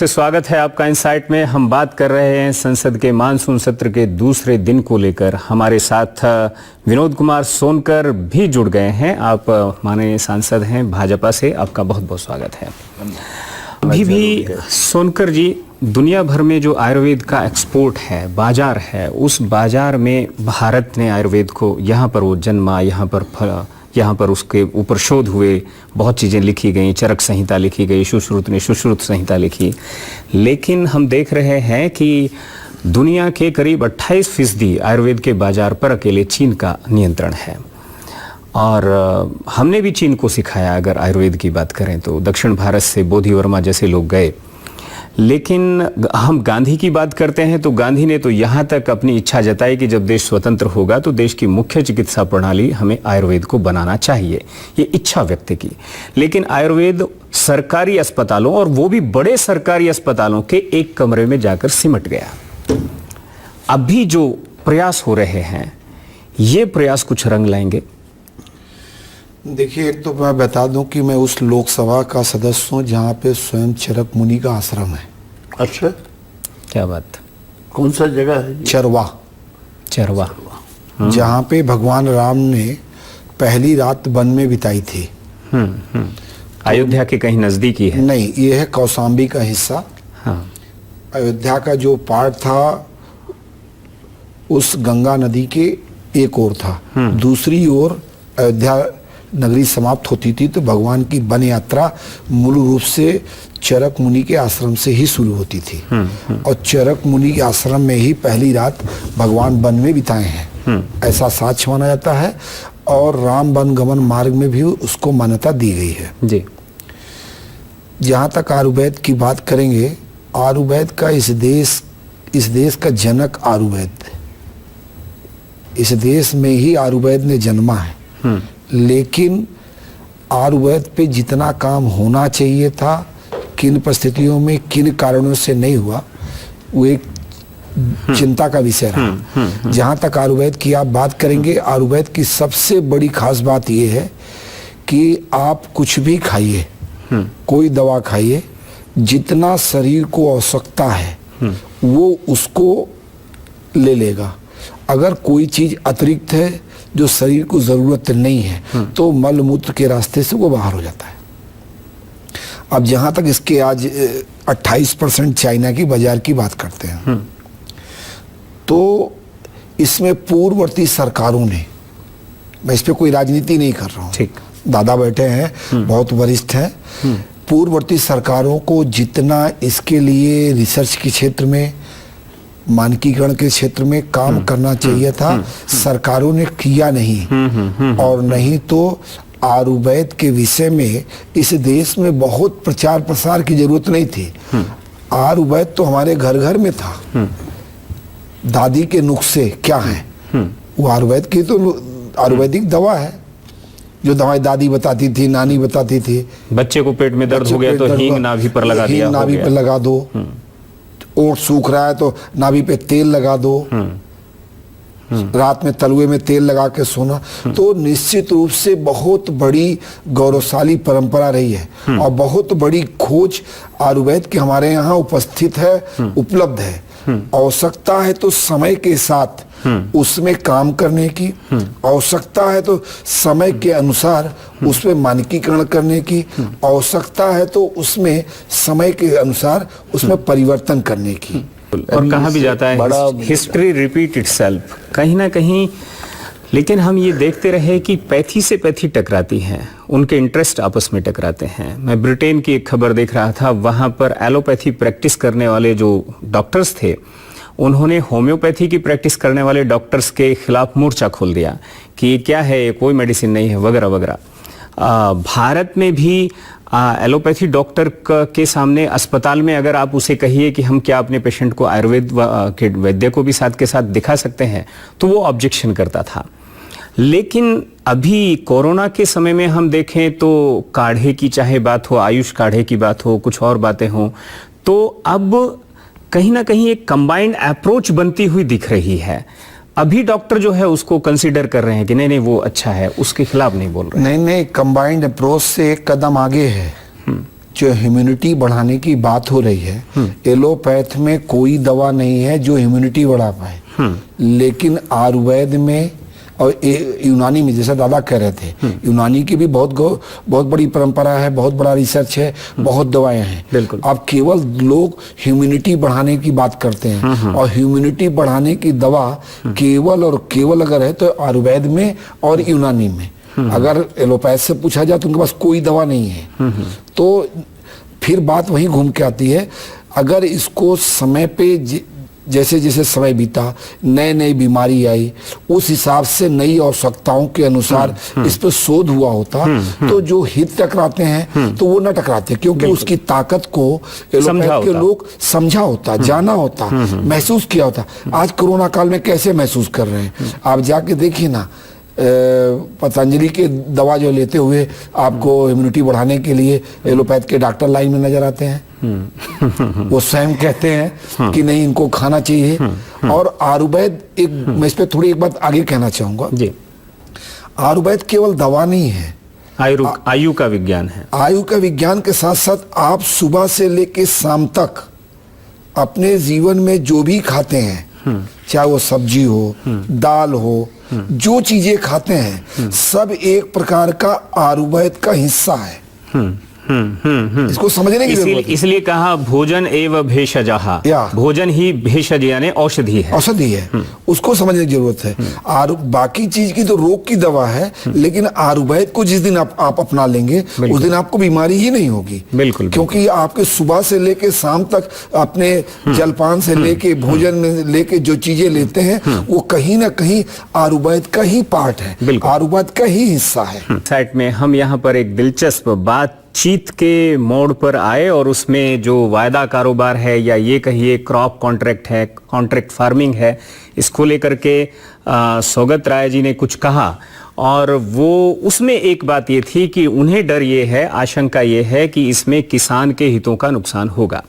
से स्वागत है आपका इनसाइट में। हम बात कर रहे हैं संसद के मानसून सत्र के दूसरे दिन को लेकर। हमारे साथ विनोद कुमार सोनकर भी जुड़ गए हैं। आप माननीय सांसद हैं भाजपा से, आपका बहुत बहुत स्वागत है। अभी भी सोनकर जी, दुनिया भर में जो आयुर्वेद का एक्सपोर्ट है, बाजार है, उस बाजार में भारत ने आयुर्वेद को यहाँ पर वो जन्मा, यहाँ पर उसके ऊपर शोध हुए, बहुत चीज़ें लिखी गई, चरक संहिता लिखी गई, सुश्रुत ने सुश्रुत संहिता लिखी। लेकिन हम देख रहे हैं कि दुनिया के करीब 28% आयुर्वेद के बाजार पर अकेले चीन का नियंत्रण है। और हमने भी चीन को सिखाया। अगर आयुर्वेद की बात करें तो दक्षिण भारत से बोधि वर्मा जैसे लोग गए। लेकिन हम गांधी की बात करते हैं तो गांधी ने तो यहाँ तक अपनी इच्छा जताई कि जब देश स्वतंत्र होगा तो देश की मुख्य चिकित्सा प्रणाली हमें आयुर्वेद को बनाना चाहिए, ये इच्छा व्यक्त की। लेकिन आयुर्वेद सरकारी अस्पतालों, और वो भी बड़े सरकारी अस्पतालों के एक कमरे में जाकर सिमट गया। अभी जो प्रयास हो रहे हैं, ये प्रयास कुछ रंग लाएंगे? देखिए, एक तो मैं बता दूं कि मैं उस लोकसभा का सदस्य हूं जहां पे स्वयं चरक मुनि का आश्रम है। अच्छा, क्या बात? कौन सा जगह है? चरवा, जहां पे भगवान राम ने पहली रात वन में बिताई थी। अयोध्या के कहीं नजदीक ही है? नहीं, ये है कौशाम्बी का हिस्सा। हाँ। अयोध्या का जो पार्ट था उस गंगा नदी के एक ओर था, दूसरी ओर अयोध्या नगरी समाप्त होती थी। तो भगवान की वन यात्रा मूल रूप से चरक मुनि के आश्रम से ही शुरू होती थी। और चरक मुनि के आश्रम में ही पहली रात भगवान वन में बिताए हैं, ऐसा साक्ष्य माना जाता है। और राम वन गमन मार्ग में भी उसको मान्यता दी गई है जी। जहाँ तक आयुर्वेद की बात करेंगे, आयुर्वेद का इस देश का जनक आयुर्वेद, इस देश में ही आयुर्वेद ने जन्मा है। लेकिन आयुर्वेद पे जितना काम होना चाहिए था, किन परिस्थितियों में किन कारणों से नहीं हुआ, वो एक चिंता का विषय रहा। जहाँ तक आयुर्वेद की आप बात करेंगे, आयुर्वेद की सबसे बड़ी खास बात ये है कि आप कुछ भी खाइए, कोई दवा खाइए, जितना शरीर को आवश्यकता है वो उसको ले लेगा। अगर कोई चीज अतिरिक्त है जो शरीर को जरूरत नहीं है तो मल मूत्र के रास्ते से वो बाहर हो जाता है। अब जहां तक इसके आज 28% चाइना की बाजार की बात करते हैं, तो इसमें पूर्ववर्ती सरकारों ने, मैं इस पे कोई राजनीति नहीं कर रहा हूं, ठीक, दादा बैठे हैं, बहुत वरिष्ठ हैं, पूर्ववर्ती सरकारों को जितना इसके लिए रिसर्च के क्षेत्र में, मानकीकरण के क्षेत्र में काम करना चाहिए था, सरकारों ने किया नहीं। और नहीं तो आयुर्वेद के विषय में इस देश में बहुत प्रचार प्रसार की जरूरत नहीं थी। आयुर्वेद तो हमारे घर घर में था। दादी के नुस्खे क्या हैं, वो आयुर्वेद की तो आयुर्वेदिक दवा है, जो दवाई दादी बताती थी, नानी बताती थी। बच्चे को पेट में दर्द हो गया तो हींग नाभि पर लगा दिया, नाभि पर लगा दो। ओट सूख रहा है तो नाभि पे तेल लगा दो, रात में तलुए में तेल लगा के सोना। तो निश्चित रूप से बहुत बड़ी गौरवशाली परंपरा रही है और बहुत बड़ी खोज आयुर्वेद की हमारे यहाँ उपस्थित है, उपलब्ध है। आवश्यकता है तो समय के साथ उसमें काम करने की, आवश्यकता है तो समय के अनुसार उसमें मानकीकरण करने की, आवश्यकता है तो उसमें समय के अनुसार उसमें परिवर्तन करने की। और कहा भी जाता है हिस्ट्री रिपीट इटसेल्फ, कहीं ना कहीं। लेकिन हम ये देखते रहे कि पैथी से पैथी टकराती हैं, उनके इंटरेस्ट आपस में टकराते हैं। मैं ब्रिटेन की एक खबर देख रहा था, वहां पर एलोपैथी प्रैक्टिस करने वाले जो डॉक्टर्स थे, उन्होंने होम्योपैथी की प्रैक्टिस करने वाले डॉक्टर्स के खिलाफ मोर्चा खोल दिया कि क्या है, ये कोई मेडिसिन नहीं है, वगैरह वगैरह। भारत में भी एलोपैथी डॉक्टर के सामने अस्पताल में अगर आप उसे कहिए कि हम क्या अपने पेशेंट को आयुर्वेद के वैद्य को भी साथ के साथ दिखा सकते हैं, तो वो ऑब्जेक्शन करता था। लेकिन अभी कोरोना के समय में हम देखें तो काढ़े की चाहे बात हो, आयुष काढ़े की बात हो, कुछ और बातें हों, तो अब कहीं ना कहीं एक कंबाइंड अप्रोच बनती हुई दिख रही है। अभी डॉक्टर जो है उसको कंसीडर कर रहे हैं कि नहीं नहीं वो अच्छा है, उसके खिलाफ नहीं बोल रहे। नहीं, कंबाइंड अप्रोच से एक कदम आगे है। जो इम्यूनिटी बढ़ाने की बात हो रही है, एलोपैथ में कोई दवा नहीं है जो इम्यूनिटी बढ़ा पाए, लेकिन आयुर्वेद में और यूनानी में, जैसा दादा कह रहे थे, यूनानी की भी बहुत बड़ी परंपरा है, बहुत बड़ा रिसर्च है, बहुत दवाएं हैं। बिल्कुल। अब केवल लोग ह्यूमिनिटी बढ़ाने की बात करते हैं, और ह्यूमिनिटी बढ़ाने की दवा केवल और केवल अगर है तो आयुर्वेद में और यूनानी में। अगर एलोपैथ से पूछा जाए तो उनके पास कोई दवा नहीं है। तो फिर बात वहीं घूम के आती है, अगर इसको समय पे जैसे जैसे समय बीता, नए नई बीमारी आई, उस हिसाब से नई आवश्यकताओं के अनुसार इस पर शोध हुआ होता, तो जो हित टकराते हैं तो वो न टकराते, क्योंकि उसकी ताकत को एलोपैथ के लोग समझा होता, जाना होता, महसूस किया होता। आज कोरोना काल में कैसे महसूस कर रहे हैं आप जाके देखिए ना, पतंजलि के दवा जो लेते हुए आपको इम्यूनिटी बढ़ाने के लिए एलोपैथ के डॉक्टर लाइन में नजर आते हैं। वो स्वयं कहते हैं कि नहीं, इनको खाना चाहिए। और आयुर्वेद, मैं इस पे थोड़ी एक बात आगे कहना चाहूंगा जी। आयुर्वेद केवल दवा नहीं है, आयु का विज्ञान है। आयु का विज्ञान के साथ साथ आप सुबह से लेकर शाम तक अपने जीवन में जो भी खाते हैं, चाहे वो सब्जी हो, दाल हो, जो चीजें खाते हैं, सब एक प्रकार का आयुर्वेद का हिस्सा है। इसको समझने की जरूरत है। इसलिए कहा भोजन एवं भेषजः, भोजन ही भेषज यानी औषधि है। औषधि है, उसको समझने की जरूरत है। और बाकी चीज की तो रोग की दवा है, लेकिन आयुर्वेद को जिस दिन आप अपना लेंगे, उस दिन आपको बीमारी ही नहीं होगी। बिल्कुल। क्योंकि आपके सुबह से लेके शाम तक अपने जलपान से लेके भोजन में लेके जो चीजें लेते हैं, वो कहीं ना कहीं आयुर्वेद का ही पार्ट है, आयुर्वेद का ही हिस्सा है। साइड में हम यहाँ पर एक दिलचस्प बातचीत के मोड़ पर आए, और उसमें जो वायदा कारोबार है, या ये कहिए क्रॉप कॉन्ट्रैक्ट है, कॉन्ट्रैक्ट फार्मिंग है, इसको लेकर के सौगत राय जी ने कुछ कहा। और वो उसमें एक बात ये थी कि उन्हें डर ये है, आशंका ये है कि इसमें किसान के हितों का नुकसान होगा।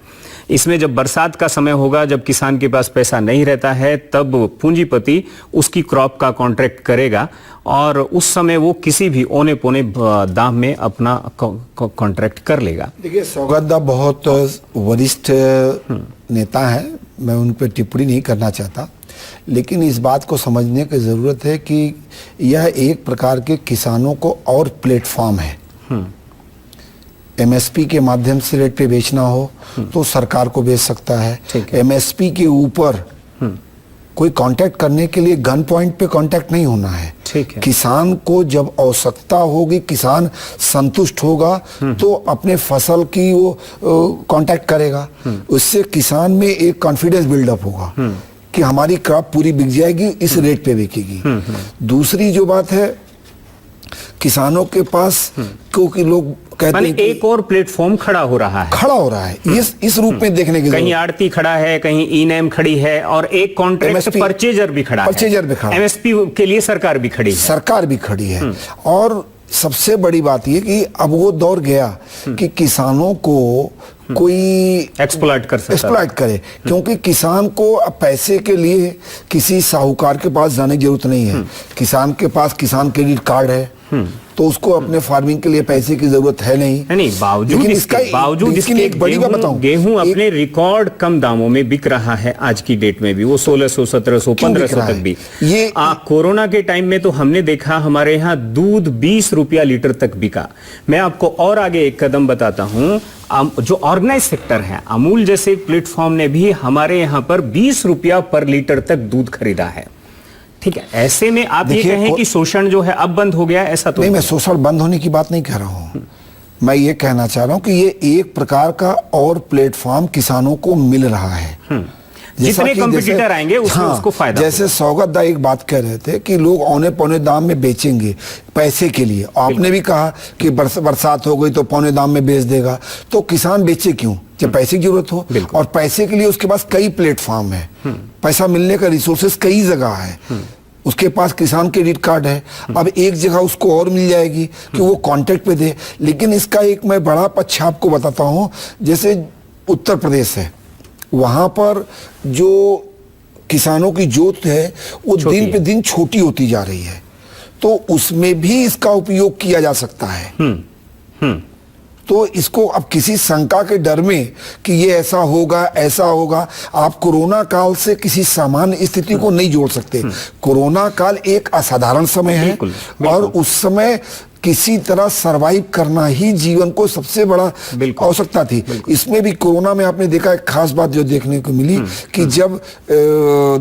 इसमें जब बरसात का समय होगा, जब किसान के पास पैसा नहीं रहता है, तब पूंजीपति उसकी क्रॉप का कॉन्ट्रैक्ट करेगा, और उस समय वो किसी भी औने पौने दाम में अपना कॉन्ट्रैक्ट कर लेगा। देखिए, सौगत दा बहुत वरिष्ठ नेता है, मैं उन पर टिप्पणी नहीं करना चाहता, लेकिन इस बात को समझने की जरूरत है कि यह एक प्रकार के किसानों को और प्लेटफॉर्म है। एमएसपी के माध्यम से रेट पे बेचना हो तो सरकार को बेच सकता है। एमएसपी के ऊपर कोई कांटेक्ट करने के लिए गन पॉइंट पे कांटेक्ट नहीं होना है। किसान को जब आवश्यकता होगी, किसान संतुष्ट होगा, तो अपने फसल की वो कांटेक्ट करेगा। उससे किसान में एक कॉन्फिडेंस बिल्डअप होगा कि हमारी क्रॉप पूरी बिक जाएगी, इस रेट पे बिकेगी। दूसरी जो बात है, किसानों के पास, क्योंकि लोग कहते हैं कि एक और प्लेटफॉर्म खड़ा हो रहा है, इस रूप में देखने की, कहीं आड़ती खड़ा है, कहीं ई-नैम खड़ी है, और एक कॉन्ट्रैक्ट परचेजर भी खड़ा है। एमएसपी के लिए सरकार भी खड़ी है। और सबसे बड़ी बात यह कि अब वो दौर गया कि किसानों को कोई एक्सप्लॉइट करे, क्योंकि किसान को अब पैसे के लिए किसी साहूकार के पास जाने की जरूरत नहीं है। किसान के पास किसान क्रेडिट कार्ड है, तो उसको अपने फार्मिंग के लिए पैसे की जरूरत है नहीं। बावजूद इसके एक बड़ी बात बताऊं, गेहूं अपने रिकॉर्ड कम दामों में बिक रहा है आज की डेट में भी, वो 1600, 1700, 1500 तक भी। ये कोरोना के टाइम में तो हमने देखा हमारे यहाँ दूध 20 रुपया लीटर तक बिका। मैं आपको और आगे एक कदम बताता हूँ, जो ऑर्गेनाइज सेक्टर है, अमूल जैसे प्लेटफॉर्म ने भी हमारे यहाँ पर 20 रुपया पर लीटर तक दूध खरीदा है। ठीक है, ऐसे में आप ये कहें कि शोषण जो है अब बंद हो गया, ऐसा तो नहीं। मैं शोषण बंद होने की बात नहीं कह रहा हूँ, मैं ये कहना चाह रहा हूँ कि ये एक प्रकार का और प्लेटफॉर्म किसानों को मिल रहा है। जितने कंपटीटर आएंगे उसको फायदा। जैसे सौगत दा एक बात कह रहे थे कि लोग औने पौने दाम में बेचेंगे पैसे के लिए। आपने भी कहा कि बरसात हो गई तो पौने दाम में बेच देगा, तो किसान बेचे क्यों जब पैसे की जरूरत हो? और पैसे के लिए उसके पास कई प्लेटफॉर्म है, पैसा मिलने का रिसोर्सेस कई जगह है। उसके पास किसान क्रेडिट कार्ड है, अब एक जगह उसको और मिल जाएगी कि वो कांटेक्ट पे दे। लेकिन इसका एक मैं बड़ा पक्ष आपको बताता हूँ, जैसे उत्तर प्रदेश है, वहां पर जो किसानों की जोत है वो दिन पे दिन छोटी होती जा रही है, तो उसमें भी इसका उपयोग किया जा सकता है। तो इसको अब किसी शंका के डर में कि ये ऐसा होगा, आप कोरोना काल से किसी सामान्य स्थिति को नहीं जोड़ सकते। कोरोना काल एक असाधारण समय है और उस समय किसी तरह सरवाइव करना ही जीवन को सबसे बड़ा आवश्यकता थी। इसमें भी कोरोना में आपने देखा एक खास बात जो देखने को मिली कि जब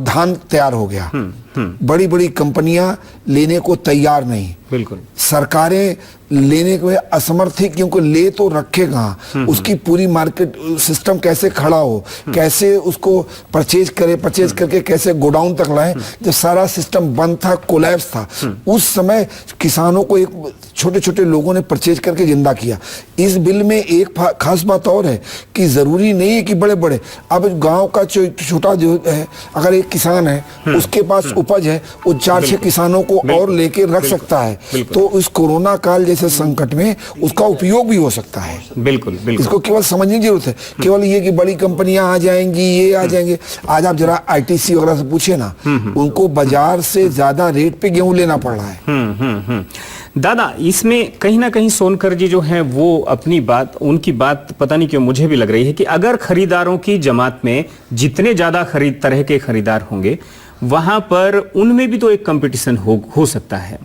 धान तैयार हो गया, बड़ी बड़ी कंपनियां लेने को तैयार नहीं, बिल्कुल सरकारें लेने को असमर्थ थी, क्योंकि ले तो रखे कहाँ, उसकी पूरी मार्केट सिस्टम कैसे खड़ा हो, कैसे उसको परचेज करके कैसे गोडाउन तक लाए। जब सारा सिस्टम बंद था, कोलैप्स था, उस समय किसानों को एक छोटे छोटे लोगों ने परचेज करके जिंदा किया। इस बिल में एक खास बात और है कि जरूरी नहीं है कि बड़े बड़े, अब गांव का छोटा जो है, अगर एक किसान है उसके पास उपज है, वो 4-6 किसानों को और लेके रख सकता है, तो इस कोरोना काल जैसे संकट में उसका उपयोग भी हो सकता है। बिल्कुल बिल्कुल, इसको केवल समझने की जरूरत है, केवल ये कि बड़ी कंपनियां आ जाएंगी, ये आ जाएंगे। आज आप जरा आईटीसी वगैरह से पूछे ना, उनको बाजार से ज्यादा रेट पे गेहूं लेना पड़ रहा है। दादा, इसमें कहीं ना कहीं सोनकर जी जो हैं वो अपनी बात, उनकी बात पता नहीं क्यों मुझे भी लग रही है कि अगर खरीदारों की जमात में जितने ज्यादा तरह के खरीदार होंगे, वहां पर उनमें भी तो एक कंपटीशन हो सकता है।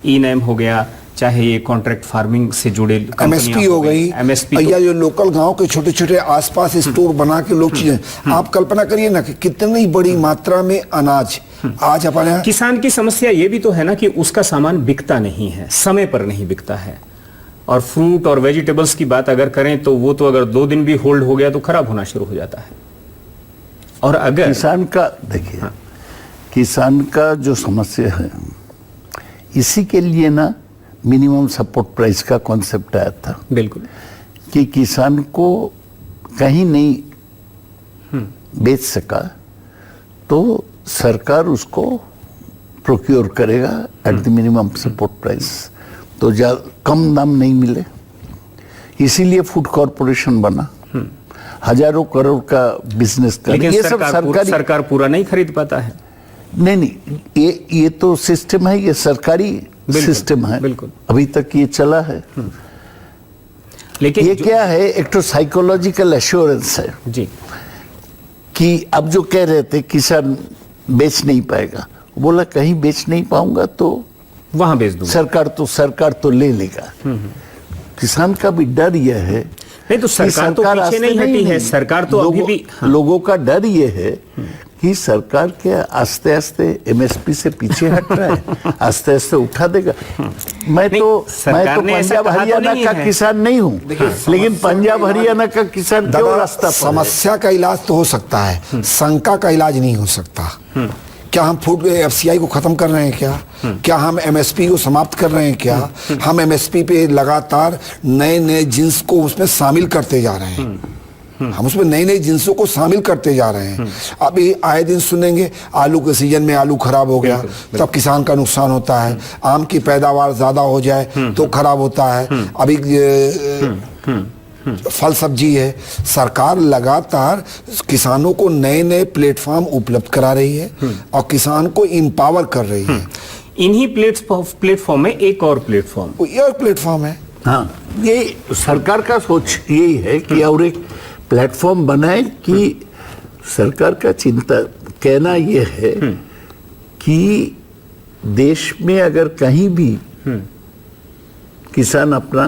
ई नैम हो गया, चाहे ये कॉन्ट्रैक्ट फार्मिंग से जुड़े एमएसपी हो गई, या जो लोकल गांव के छोटे छोटे आसपास स्टोर बना के लोग चीजें, आप कल्पना करिए ना कि कितनी बड़ी मात्रा में अनाज आज अपने यहाँ। किसान की समस्या ये भी तो है ना कि उसका सामान बिकता नहीं है, समय पर नहीं बिकता है। और फ्रूट और वेजिटेबल्स की बात अगर करें तो वो तो अगर 2 दिन भी होल्ड हो गया तो खराब होना शुरू हो जाता है। और अगर किसान का देखिए, किसान का जो समस्या है, इसी के लिए ना मिनिमम सपोर्ट प्राइस का कॉन्सेप्ट आया था। बिल्कुल, कि किसान को कहीं नहीं बेच सका तो सरकार उसको प्रोक्योर करेगा at the minimum support price, तो कम दाम नहीं मिले। इसीलिए फूड कॉरपोरेशन बना, हजारों करोड़ का बिजनेस कर। लेकिन ये सब सरकार पूरा नहीं खरीद पाता है। नहीं, ये तो सिस्टम है, ये सरकारी सिस्टम है, बिल्कुल अभी तक ये चला है। लेकिन ये क्या है, एक तो साइकोलॉजिकल एश्योरेंस है जी, कि अब जो कह रहे थे किसान बेच नहीं पाएगा, बोला कहीं बेच नहीं पाऊंगा तो वहां बेच दूंगा, सरकार तो ले लेगा। किसान का भी डर यह है, नहीं तो सरकार तो पीछे नहीं हटी है, सरकार तो अभी भी लोगों का डर ये है कि सरकार के आस्ते आस्ते एमएसपी से पीछे हट रहा है, आस्ते आस्ते उठा देगा। मैं तो पंजाब हरियाणा का किसान नहीं हूँ, लेकिन पंजाब हरियाणा का किसान क्यों रास्ता पर? समस्या का इलाज तो हो सकता है, शंका का इलाज नहीं हो सकता। क्या हम फूड एफसीआई को खत्म कर रहे हैं क्या हम एमएसपी को समाप्त कर रहे हैं क्या? हम एमएसपी पे लगातार नए जिन्स को उसमें शामिल करते जा रहे हैं, हम उसमें नई जिन्सों को शामिल करते जा रहे हैं। अभी आए दिन सुनेंगे आलू के सीजन में आलू खराब हो गया, तब किसान का नुकसान होता है। आम की पैदावार ज्यादा हो जाए तो खराब होता है। अभी फल सब्जी है, सरकार लगातार किसानों को नए प्लेटफॉर्म उपलब्ध करा रही है और किसान को एम्पावर कर रही है। इन्हीं प्लेटफॉर्म में एक और प्लेटफॉर्म है। हाँ, ये सरकार का सोच यही है कि और एक प्लेटफॉर्म बनाए कि सरकार का चिंता कहना यह है कि देश में अगर कहीं भी किसान अपना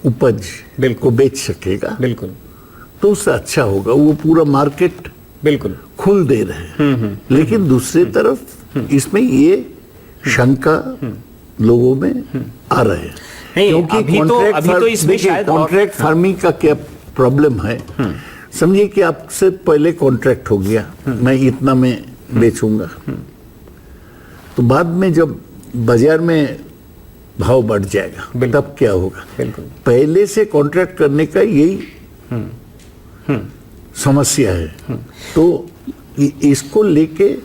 उपज को बेच सकेगा, बिल्कुल, तो उससे अच्छा होगा। वो पूरा मार्केट बिल्कुल खुल दे रहे हैं। लेकिन दूसरी तरफ इसमें ये शंका लोगों में आ रहे हैं, क्योंकि कॉन्ट्रैक्ट फार्मिंग का क्या प्रॉब्लम है। समझिए कि आपसे पहले कॉन्ट्रैक्ट हो गया, मैं इतना में बेचूंगा, तो बाद में जब बाजार में भाव बढ़ जाएगा तब क्या होगा? पहले से कॉन्ट्रैक्ट करने का यही समस्या है। तो इसको लेके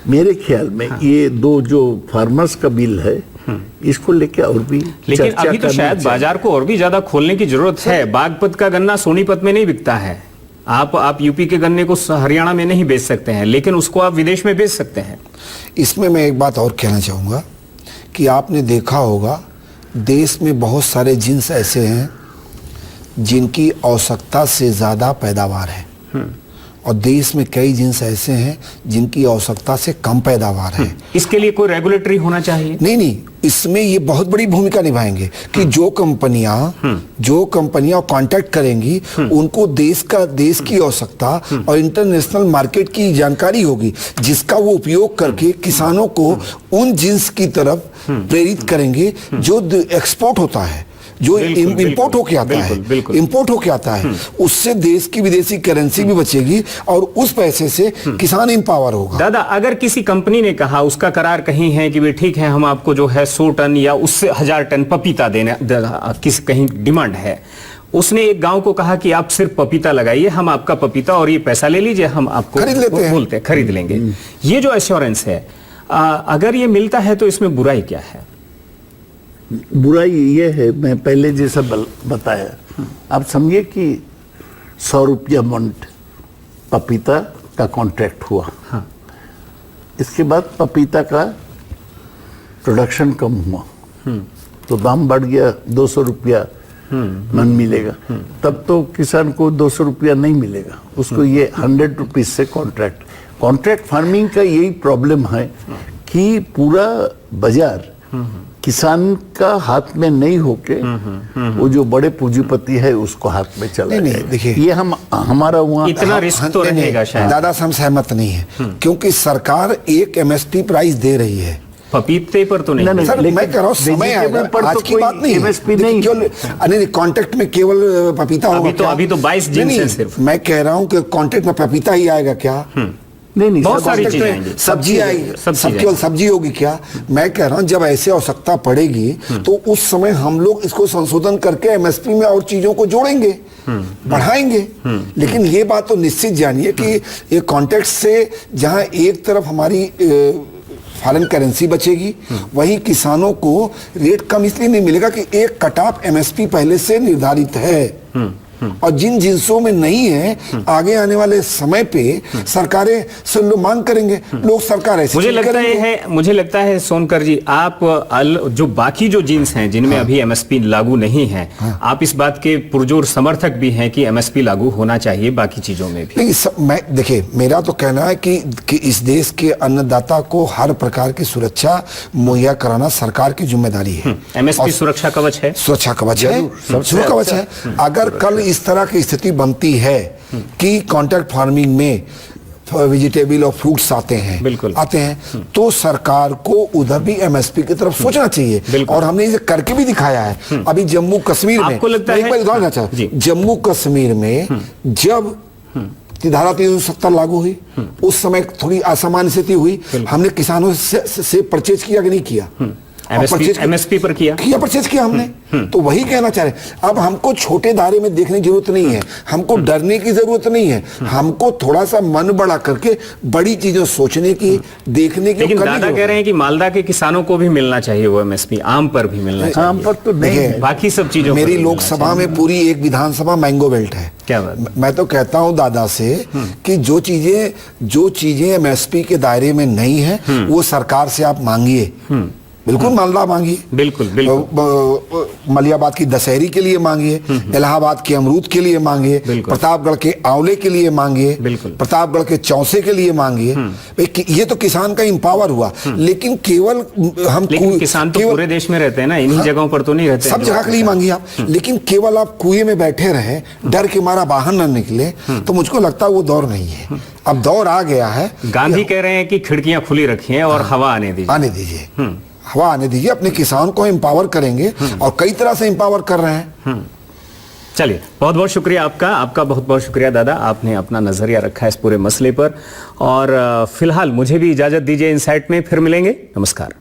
मेरे ख्याल में ये दो जो फार्मर्स का बिल है, इसको लेके और भी लेकिन अभी तो शायद बाजार को और भी ज्यादा खोलने की जरूरत है। बागपत का गन्ना सोनीपत में नहीं बिकता है, आप यूपी के गन्ने को हरियाणा में नहीं बेच सकते हैं, लेकिन उसको आप विदेश में बेच सकते हैं। इसमें मैं एक बात और कहना चाहूंगा कि आपने देखा होगा देश में बहुत सारे जिन्स ऐसे हैं जिनकी आवश्यकता से ज़्यादा पैदावार है, और देश में कई जिन्स ऐसे हैं जिनकी आवश्यकता से कम पैदावार है। इसके लिए कोई रेगुलेटरी होना चाहिए? नहीं, इसमें ये बहुत बड़ी भूमिका निभाएंगे कि जो कंपनियां कांटेक्ट करेंगी उनको देश की आवश्यकता और इंटरनेशनल मार्केट की जानकारी होगी, जिसका वो उपयोग करके किसानों को उन जिन्स की तरफ प्रेरित करेंगे जो एक्सपोर्ट होता है, जो इंपोर्ट होके आता है, उससे देश की विदेशी करेंसी भी बचेगी और उस पैसे से किसान एम्पावर होगा। दादा, अगर किसी कंपनी ने कहा, उसका करार कहीं है कि भाई ठीक है, हम आपको जो है 100 टन या उससे 1000 टन पपीता देने कहीं डिमांड है, उसने एक गांव को कहा कि आप सिर्फ पपीता लगाइए, हम आपका पपीता और ये पैसा ले लीजिए, हम आपको खरीद लेंगे। ये जो एश्योरेंस है, अगर ये मिलता है तो इसमें बुराई क्या है? बुराई ये है, मैं पहले जैसा बताया, आप समझिए कि 100 रुपया मंड पपीता का कॉन्ट्रैक्ट हुआ। हाँ। इसके बाद पपीता का प्रोडक्शन कम हुआ, तो दाम बढ़ गया, 200 रुपया मन मिलेगा। तब तो किसान को 200 रुपया नहीं मिलेगा, उसको ये 100 रुपीज से कॉन्ट्रैक्ट फार्मिंग का यही प्रॉब्लम है कि पूरा बाजार किसान का हाथ में नहीं होके वो जो बड़े पूंजीपति है उसको हाथ में चला नहीं, देखिए, ये हमारा वहाँ इतना रिस्क तो रहेगा शायद। दादा हम सहमत नहीं है, क्योंकि सरकार एक एमएसपी प्राइस दे रही है पपीते पर तो नहीं। सर, मैं कह रहा हूँ समय आएगा, आज की बात नहीं एमएसपी नहीं, कॉन्ट्रैक्ट में केवल पपीता होगा। अभी तो 22 जिन्स हैं सिर्फ। मैं कह रहा हूँ कि कॉन्ट्रैक्ट में पपीता ही आएगा क्या? नहीं, बहुत सारी चीजें आएंगी, सब्जी आएगी, केवल सब्जी होगी क्या? मैं कह रहा हूं जब ऐसे आवश्यकता पड़ेगी तो उस समय हम लोग इसको संशोधन करके एमएसपी में और चीजों को जोड़ेंगे, बढ़ाएंगे। लेकिन ये बात तो निश्चित जानिए कि ये कॉन्टेक्स्ट से जहां एक तरफ हमारी फॉरेन करेंसी बचेगी, वहीं किसानों को रेट कम इसलिए नहीं मिलेगा कि एक कट ऑफ एमएसपी पहले से निर्धारित है, और जिन जिन्सों में नहीं है, आगे आने वाले समय पे सरकारें से लोग मांग करेंगे, लोग सरकार ऐसे मुझे लगता है सोनकर जी, आप जो बाकी जो जिन्स हैं जिनमें अभी एमएसपी लागू नहीं है, आप इस बात के पुरजोर समर्थक भी हैं कि एमएसपी लागू होना चाहिए बाकी चीजों में भी। मैं देखिए, मेरा तो कहना है कि इस देश के अन्नदाता को हर प्रकार की सुरक्षा मुहैया कराना सरकार की जिम्मेदारी है। एमएसपी सुरक्षा कवच है, सुरक्षा कवच है। अगर कल इस तरह की स्थिति बनती है कि कॉन्ट्रैक्ट फार्मिंग में वेजिटेबल और फ्रूट्स आते हैं, तो सरकार को उधर भी एमएसपी की तरफ सोचना चाहिए, और हमने इसे करके भी दिखाया है। अभी जम्मू कश्मीर में, आपको लगता है जम्मू कश्मीर में जब धारा 370 लागू हुई, उस समय थोड़ी असामान्य स्थिति हुई, हमने किसानों से परचेज किया कि नहीं किया? एमएसपी पर किया परचेज किया हमने। तो वही कहना चाह रहे, अब हमको छोटे दायरे में देखने की जरूरत नहीं है, हमको डरने की जरूरत नहीं है, हमको थोड़ा सा मन बड़ा करके बड़ी चीजें सोचने की, देखने की। लेकिन दादा कह रहे हैं कि मालदा के किसानों को भी मिलना चाहिए वो एमएसपी, आम पर भी मिलना चाहिए। आम पर तो नहीं, बाकी सब चीजों। मेरी लोकसभा में पूरी एक विधानसभा मैंगो बेल्ट है। क्या बात? मैं तो कहता हूं दादा से कि जो चीजें एमएसपी के दायरे में नहीं है, वो सरकार से आप मांगिए, बिल्कुल मालदा मांगिए, बिल्कुल मलियाबाद की दशहरी के लिए मांगिए, इलाहाबाद के अमरूद के लिए मांगिए, प्रतापगढ़ के आंवले के लिए मांगिए, प्रतापगढ़ के चौसे के लिए मांगिए। ये तो किसान का इंपावर हुआ। लेकिन केवल किसान तो पूरे देश में रहते हैं ना, इन्हीं जगहों पर तो नहीं रहते, सब जगह के लिए मांगिए आप। लेकिन केवल आप कुएं में बैठे रहे, डर के मारा बाहर न निकले, तो मुझको लगता है वो दौर नहीं है। अब दौर आ गया है। गांधी कह रहे हैं कि खिड़कियां खुली रखिए और हवा आने दीजिए, हवा आने दीजिए, अपने किसान को एम्पावर करेंगे, और कई तरह से एम्पावर कर रहे हैं। चलिए, बहुत बहुत शुक्रिया आपका बहुत बहुत शुक्रिया दादा, आपने अपना नजरिया रखा है इस पूरे मसले पर। और फिलहाल मुझे भी इजाजत दीजिए, इनसाइट में फिर मिलेंगे। नमस्कार।